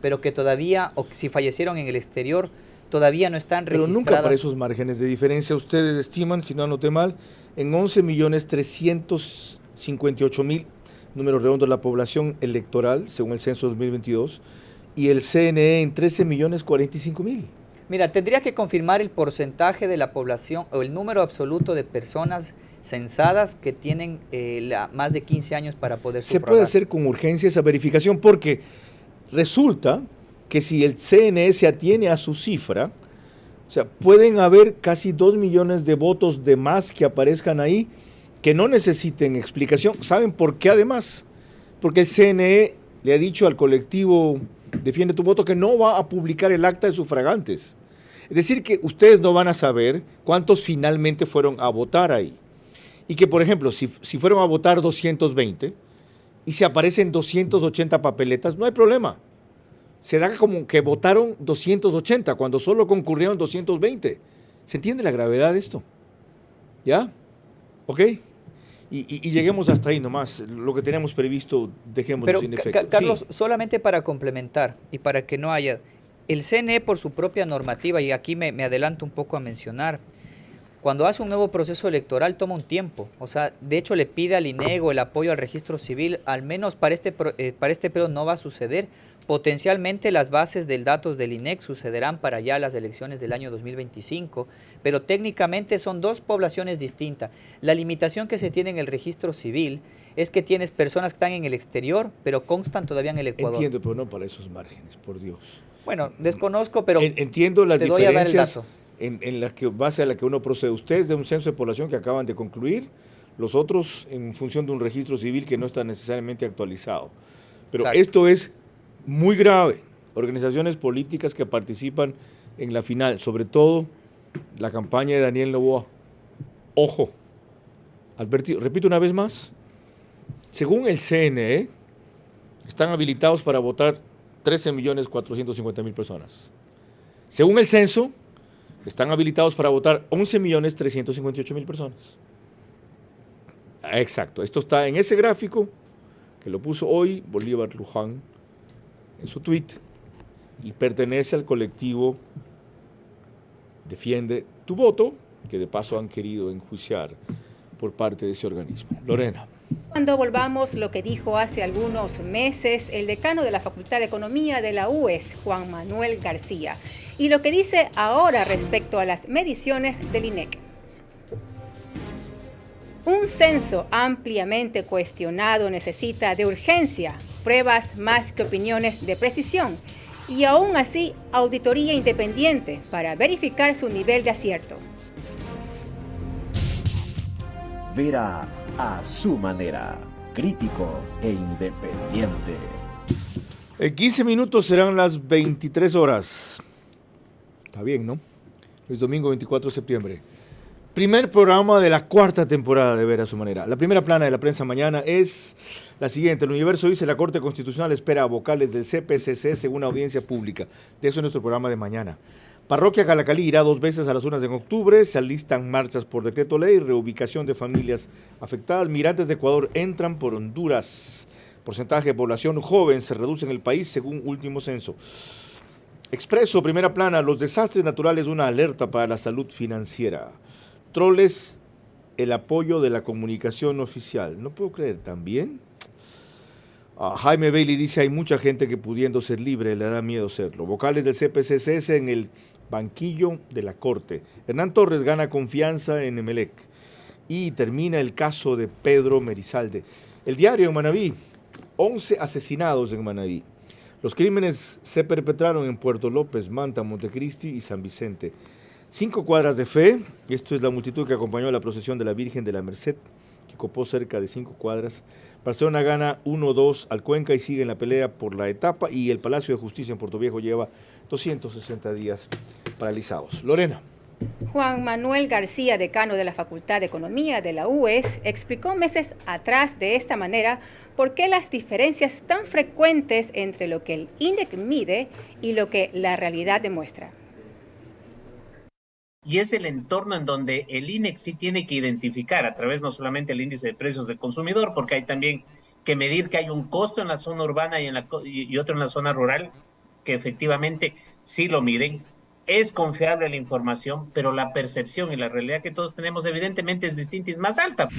pero que todavía, o que si fallecieron en el exterior, todavía no están pero registradas. nunca para esos márgenes de diferencia ustedes estiman, si no anoté mal, en 11.358.000, número redondo, la población electoral, según el censo 2022, y el CNE en 13.045.000. Mira, tendría que confirmar el porcentaje de la población o el número absoluto de personas censadas que tienen más de 15 años para poder Se sufragar. puede hacer con urgencia esa verificación porque resulta que si el CNE se atiene a su cifra, o sea, pueden haber casi 2 millones de votos de más que aparezcan ahí que no necesiten explicación. ¿Saben por qué además? Porque el CNE le ha dicho al colectivo Defiende tu Voto que no va a publicar el acta de sufragantes. Es decir, que ustedes no van a saber cuántos finalmente fueron a votar ahí. Y que, por ejemplo, si fueron a votar 220 y se aparecen 280 papeletas, no hay problema. Se da como que votaron 280 cuando solo concurrieron 220. ¿Se entiende la gravedad de esto? ¿Ya? ¿Ok? Y lleguemos hasta ahí nomás. Lo que teníamos previsto, dejémoslo Pero, sin efecto. Carlos, Sí. solamente para complementar y para que no haya... El CNE por su propia normativa, y aquí me adelanto un poco a mencionar, cuando hace un nuevo proceso electoral toma un tiempo. O sea, de hecho le pide al INEG el apoyo al registro civil, al menos para este periodo no va a suceder. Potencialmente las bases del datos del INEC sucederán para ya las elecciones del año 2025, pero técnicamente son dos poblaciones distintas. La limitación que se tiene en el registro civil es que tienes personas que están en el exterior, pero constan todavía en el Ecuador. Entiendo, pero no para esos márgenes, por Dios. Bueno, desconozco, pero entiendo las te doy a dar el diferencias dato. en las que base a la que uno procede. Ustedes de un censo de población que acaban de concluir, los otros en función de un registro civil que no está necesariamente actualizado. Pero Exacto. esto es muy grave. Organizaciones políticas que participan en la final, sobre todo la campaña de Daniel Noboa. Ojo, advertido, repito una vez más, según el CNE, están habilitados para votar 13.450.000 personas. Según el censo, están habilitados para votar 11.358.000 personas. Exacto, esto está en ese gráfico que lo puso hoy Bolívar Luján en su tweet y pertenece al colectivo Defiende tu Voto, que de paso han querido enjuiciar por parte de ese organismo. Lorena. Cuando volvamos lo que dijo hace algunos meses el decano de la Facultad de Economía de la UES, Juan Manuel García, y lo que dice ahora respecto a las mediciones del INEC. Un censo ampliamente cuestionado necesita de urgencia, pruebas más que opiniones de precisión, y aún así auditoría independiente para verificar su nivel de acierto. Vera a su manera, crítico e independiente. En 15 minutos serán las 23 horas. Está bien, ¿no? Es domingo 24 de septiembre. Primer programa de la cuarta temporada de Ver a su manera. La primera plana de la prensa mañana es la siguiente. El Universo dice: la Corte Constitucional espera a vocales del CPCC según audiencia pública. De eso es nuestro programa de mañana. Parroquia Calacalí irá 2 veces a las urnas en octubre. Se alistan marchas por decreto ley, reubicación de familias afectadas. Migrantes de Ecuador entran por Honduras. Porcentaje de población joven se reduce en el país según último censo. Expreso, primera plana, los desastres naturales, una alerta para la salud financiera. Troles, el apoyo de la comunicación oficial. No puedo creer, ¿también? Jaime Bailey dice: hay mucha gente que pudiendo ser libre le da miedo serlo. Vocales del CPCC en el banquillo de la Corte. Hernán Torres gana confianza en Emelec. Y termina el caso de Pedro Merizalde. El diario en Manabí, 11 asesinados en Manabí. Los crímenes se perpetraron en Puerto López, Manta, Montecristi y San Vicente. 5 cuadras de fe, esto es la multitud que acompañó a la procesión de la Virgen de la Merced, que copó cerca de 5 cuadras. Barcelona gana 1-2 al Cuenca y sigue en la pelea por la etapa, y el Palacio de Justicia en Portoviejo lleva 260 días paralizados. Lorena. Juan Manuel García, decano de la Facultad de Economía de la UES, explicó meses atrás de esta manera por qué las diferencias tan frecuentes entre lo que el INDEC mide y lo que la realidad demuestra. Y es el entorno en donde el INEC sí tiene que identificar a través no solamente el índice de precios del consumidor, porque hay también que medir que hay un costo en la zona urbana y otro en la zona rural, que efectivamente sí lo miden. Es confiable la información, pero la percepción y la realidad que todos tenemos evidentemente es distinta y es más alta.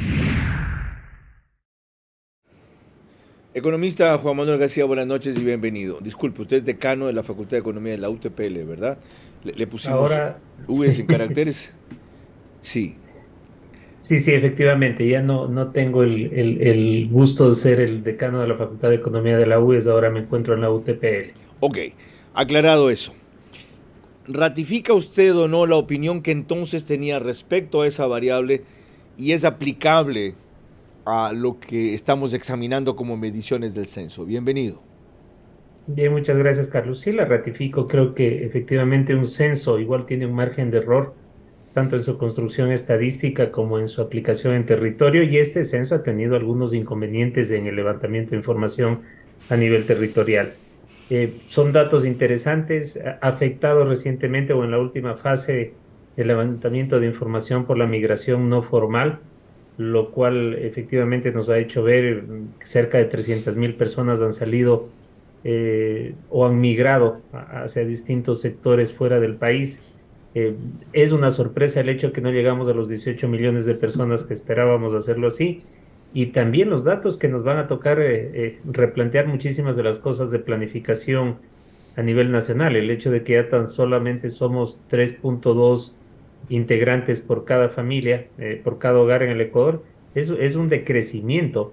Economista Juan Manuel García, buenas noches y bienvenido. Disculpe, usted es decano de la Facultad de Economía de la UTPL, ¿verdad? Le pusimos ahora V's en caracteres. Sí. Sí, efectivamente. Ya no tengo el gusto de ser el decano de la Facultad de Economía de la UES, ahora me encuentro en la UTPL. Ok, aclarado eso. ¿Ratifica usted o no la opinión que entonces tenía respecto a esa variable y es aplicable a lo que estamos examinando como mediciones del censo? Bienvenido. Bien, muchas gracias, Carlos. Sí, la ratifico. Creo que efectivamente un censo igual tiene un margen de error, tanto en su construcción estadística como en su aplicación en territorio, y este censo ha tenido algunos inconvenientes en el levantamiento de información a nivel territorial. Son datos interesantes, afectados recientemente o en la última fase del levantamiento de información por la migración no formal, lo cual efectivamente nos ha hecho ver que cerca de 300,000 personas han salido o han migrado hacia distintos sectores fuera del país. Es una sorpresa el hecho de que no llegamos a los 18 millones de personas que esperábamos hacerlo así, y también los datos que nos van a tocar replantear muchísimas de las cosas de planificación a nivel nacional. El hecho de que ya tan solamente somos 3.2 integrantes por cada familia, por cada hogar en el Ecuador, es un decrecimiento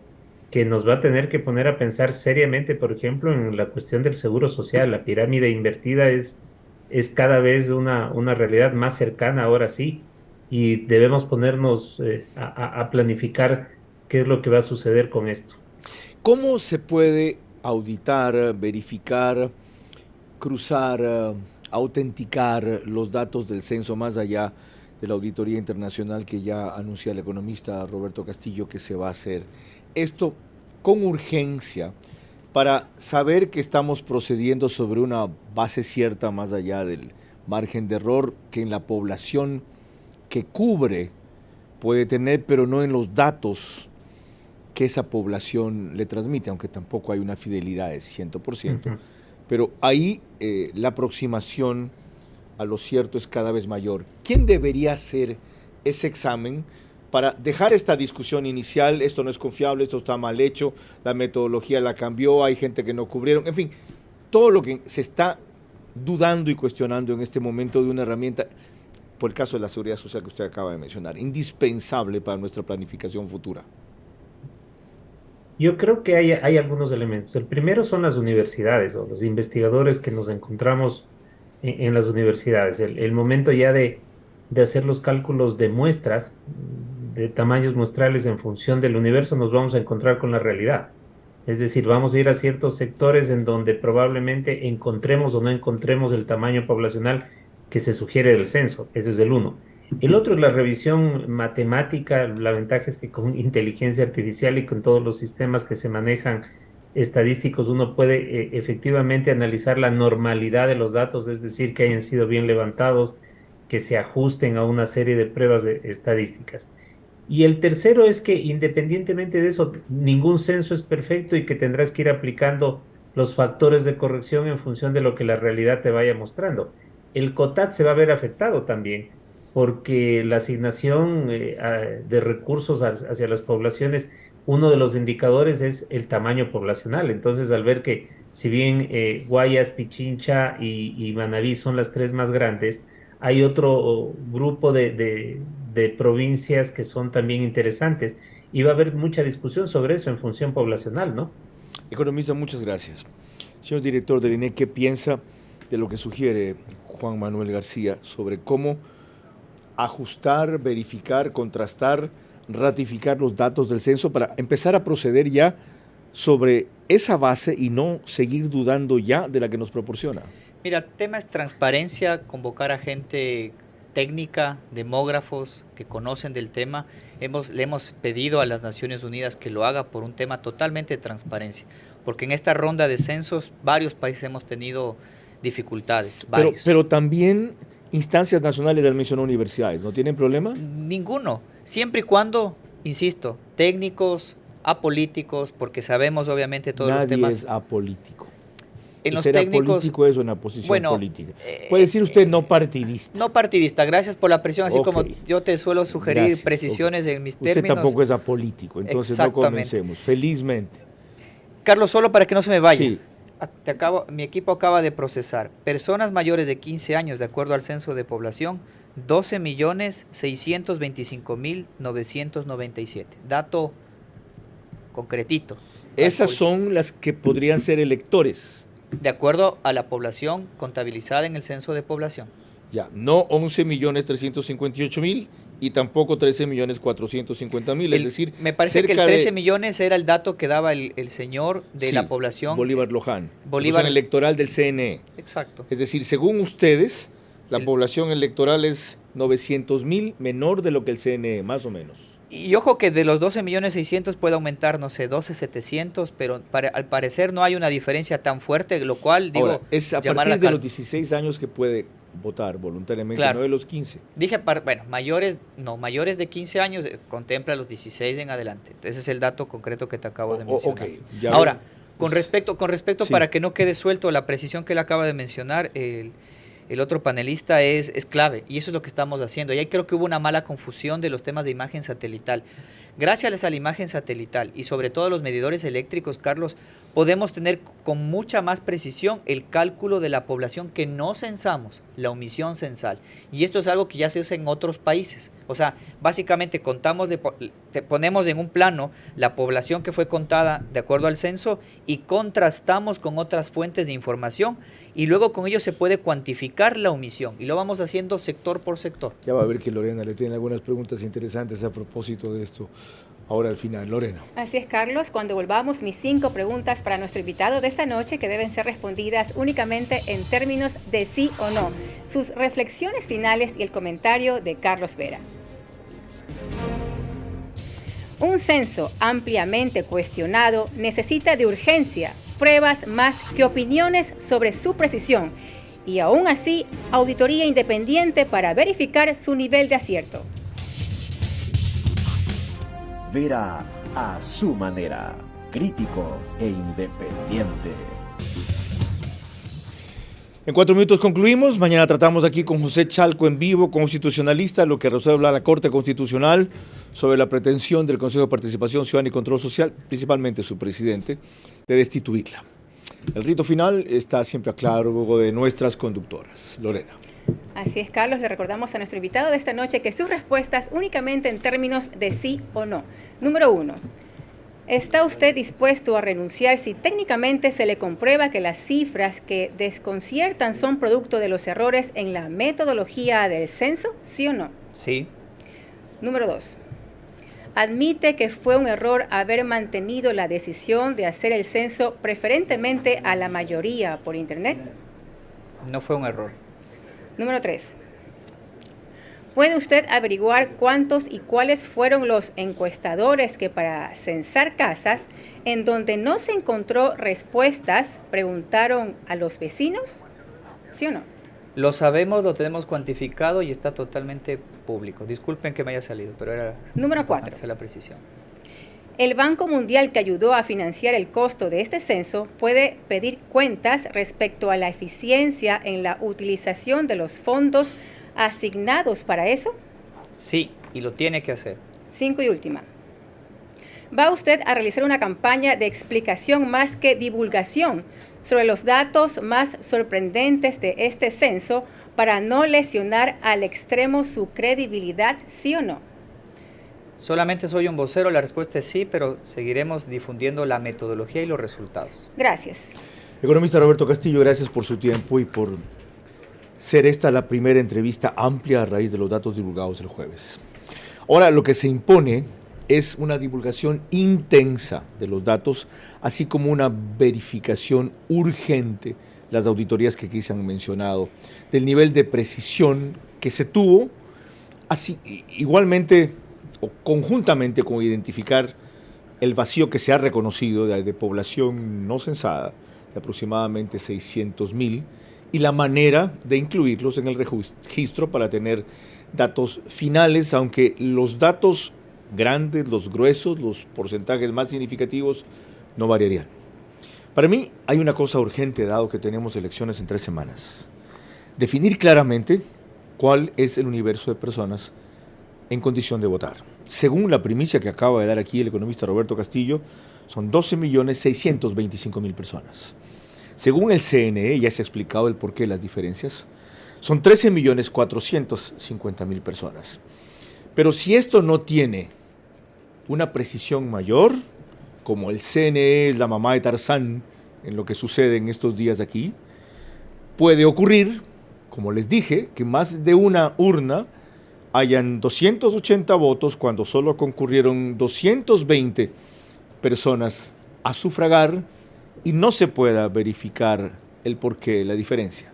que nos va a tener que poner a pensar seriamente, por ejemplo, en la cuestión del seguro social. La pirámide invertida es cada vez una realidad más cercana, ahora sí, y debemos ponernos a planificar qué es lo que va a suceder con esto. ¿Cómo se puede auditar, verificar, cruzar, autenticar los datos del censo más allá de la auditoría internacional que ya anuncia el economista Roberto Castillo que se va a hacer? Esto con urgencia para saber que estamos procediendo sobre una base cierta más allá del margen de error que en la población que cubre puede tener, pero no en los datos que esa población le transmite, aunque tampoco hay una fidelidad de 100%, pero ahí la aproximación a lo cierto es cada vez mayor. ¿Quién debería hacer ese examen para dejar esta discusión inicial? Esto no es confiable, esto está mal hecho, la metodología la cambió, hay gente que no cubrieron, en fin, todo lo que se está dudando y cuestionando en este momento de una herramienta, por el caso de la seguridad social que usted acaba de mencionar, indispensable para nuestra planificación futura. Yo creo que hay algunos elementos. El primero son las universidades o los investigadores que nos encontramos en las universidades. El momento ya de hacer los cálculos de muestras, de tamaños muestrales en función del universo, nos vamos a encontrar con la realidad. Es decir, vamos a ir a ciertos sectores en donde probablemente encontremos o no encontremos el tamaño poblacional que se sugiere del censo. Ese es el uno. El otro es la revisión matemática. La ventaja es que con inteligencia artificial y con todos los sistemas que se manejan estadísticos, uno puede efectivamente analizar la normalidad de los datos, es decir, que hayan sido bien levantados, que se ajusten a una serie de pruebas estadísticas. Y el tercero es que independientemente de eso, ningún censo es perfecto y que tendrás que ir aplicando los factores de corrección en función de lo que la realidad te vaya mostrando. El COTAD se va a ver afectado también, porque la asignación de recursos hacia las poblaciones, uno de los indicadores es el tamaño poblacional. Entonces, al ver que si bien Guayas, Pichincha y Manabí son las tres más grandes, hay otro grupo de provincias que son también interesantes, y va a haber mucha discusión sobre eso en función poblacional, ¿no? Economista, muchas gracias. Señor director del INEC, ¿qué piensa de lo que sugiere Juan Manuel García sobre cómo ajustar, verificar, contrastar, ratificar los datos del censo para empezar a proceder ya sobre esa base y no seguir dudando ya de la que nos proporciona? Mira, tema es transparencia, convocar a gente técnica, demógrafos que conocen del tema. Le hemos pedido a las Naciones Unidas que lo haga por un tema totalmente de transparencia, porque en esta ronda de censos varios países hemos tenido dificultades. Pero también instancias nacionales de admisión a universidades, ¿no tienen problema? Ninguno, siempre y cuando, insisto, técnicos, apolíticos, porque sabemos obviamente todos los temas. Nadie es apolítico. En los ser técnicos, apolítico es una posición bueno, política. Puede decir usted no partidista. No partidista, gracias por la presión, así Ok. como yo te suelo sugerir Gracias, precisiones ok. en mis Usted términos. tampoco es apolítico, entonces no Exactamente. comencemos, felizmente. Carlos, solo para que no se me vaya. Sí. Mi equipo acaba de procesar personas mayores de 15 años, de acuerdo al censo de población, 12.625.997. Dato concretito. Esas son las que podrían ser electores. De acuerdo a la población contabilizada en el censo de población. Ya, no 11.358.000 y tampoco 13.450.000, es decir, me parece que el cerca 13 millones era el dato que daba el señor de Sí, la población. Bolívar Loján, Bolívar población electoral del CNE. Exacto. Es decir, según ustedes, la población electoral es 900.000 menor de lo que el CNE, más o menos. Y ojo que de los 12.600.000 puede aumentar, no sé, 12.700.000, pero al parecer no hay una diferencia tan fuerte, lo cual, digo, Ahora, es a llamar partir la de los 16 años que puede votar voluntariamente, Claro. no de los 15. Dije, bueno, mayores de 15 años contempla los 16 en adelante. Ese es el dato concreto que te acabo de mencionar. Ok, ya Ahora, veo. con respecto Sí. para que no quede suelto la precisión que él acaba de mencionar, el otro panelista es clave, y eso es lo que estamos haciendo. Y ahí creo que hubo una mala confusión de los temas de imagen satelital. Gracias a la imagen satelital y sobre todo a los medidores eléctricos, Carlos, podemos tener con mucha más precisión el cálculo de la población que no censamos, la omisión censal. Y esto es algo que ya se usa en otros países. O sea, básicamente ponemos en un plano la población que fue contada de acuerdo al censo y contrastamos con otras fuentes de información y luego con ello se puede cuantificar la omisión y lo vamos haciendo sector por sector. Ya va a ver que Lorena le tiene algunas preguntas interesantes a propósito de esto. Ahora al final, Lorena. Así es, Carlos. Cuando volvamos, mis 5 preguntas para nuestro invitado de esta noche que deben ser respondidas únicamente en términos de sí o no. Sus reflexiones finales y el comentario de Carlos Vera. Un censo ampliamente cuestionado necesita de urgencia pruebas más que opiniones sobre su precisión y aún así auditoría independiente para verificar su nivel de acierto. Vera a su manera, crítico e independiente. En 4 minutos concluimos. Mañana tratamos aquí con José Chalco en vivo, constitucionalista, lo que resuelve la Corte Constitucional sobre la pretensión del Consejo de Participación Ciudadana y Control Social, principalmente su presidente, de destituirla. El rito final está siempre a cargo de nuestras conductoras. Lorena. Así es, Carlos. Le recordamos a nuestro invitado de esta noche que sus respuestas únicamente en términos de sí o no. Número 1. ¿Está usted dispuesto a renunciar si técnicamente se le comprueba que las cifras que desconciertan son producto de los errores en la metodología del censo? ¿Sí o no? Sí. Número 2. ¿Admite que fue un error haber mantenido la decisión de hacer el censo preferentemente a la mayoría por Internet? No fue un error. Número 3. ¿Puede usted averiguar cuántos y cuáles fueron los encuestadores que para censar casas en donde no se encontró respuestas preguntaron a los vecinos? ¿Sí o no? Lo sabemos, lo tenemos cuantificado y está totalmente público. Disculpen que me haya salido, pero era Número 4. hacer la precisión. El Banco Mundial, que ayudó a financiar el costo de este censo, puede pedir cuentas respecto a la eficiencia en la utilización de los fondos asignados para eso. Sí, y lo tiene que hacer. 5 y última. ¿Va usted a realizar una campaña de explicación más que divulgación sobre los datos más sorprendentes de este censo para no lesionar al extremo su credibilidad, sí o no? Solamente soy un vocero, la respuesta es sí, pero seguiremos difundiendo la metodología y los resultados. Gracias. Economista Roberto Castillo, gracias por su tiempo y por ser esta la primera entrevista amplia a raíz de los datos divulgados el jueves. Ahora, lo que se impone es una divulgación intensa de los datos, así como una verificación urgente, las auditorías que aquí se han mencionado, del nivel de precisión que se tuvo, así igualmente o conjuntamente con identificar el vacío que se ha reconocido de población no censada, de aproximadamente 600,000, y la manera de incluirlos en el registro para tener datos finales, aunque los datos grandes, los gruesos, los porcentajes más significativos no variarían. Para mí hay una cosa urgente, dado que tenemos elecciones en 3 semanas. Definir claramente cuál es el universo de personas en condición de votar. Según la primicia que acaba de dar aquí el economista Roberto Castillo, son 12.625.000 personas. Según el CNE, ya se ha explicado el porqué de las diferencias, son 13.450.000 personas. Pero si esto no tiene una precisión mayor, como el CNE es la mamá de Tarzán en lo que sucede en estos días aquí, puede ocurrir, como les dije, que más de una urna hayan 280 votos cuando solo concurrieron 220 personas a sufragar y no se pueda verificar el porqué de la diferencia.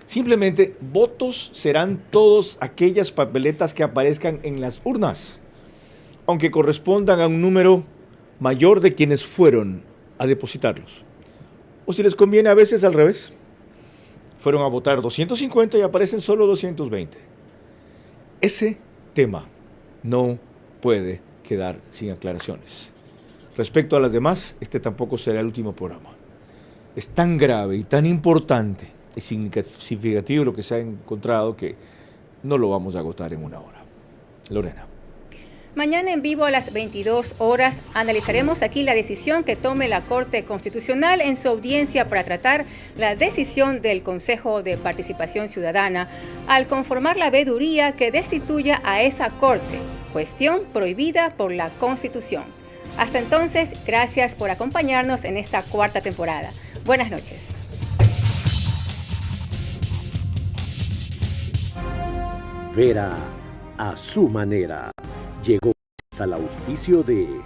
Simplemente, votos serán todas aquellas papeletas que aparezcan en las urnas, aunque correspondan a un número mayor de quienes fueron a depositarlos. O si les conviene, a veces al revés. Fueron a votar 250 y aparecen solo 220. Ese tema no puede quedar sin aclaraciones. Respecto a las demás, este tampoco será el último programa. Es tan grave y tan importante y significativo lo que se ha encontrado que no lo vamos a agotar en una hora. Lorena. Mañana en vivo a las 22 horas analizaremos aquí la decisión que tome la Corte Constitucional en su audiencia para tratar la decisión del Consejo de Participación Ciudadana al conformar la veeduría que destituya a esa Corte, cuestión prohibida por la Constitución. Hasta entonces, gracias por acompañarnos en esta 4ª temporada. Buenas noches. Vera a su manera. Llegó al auspicio de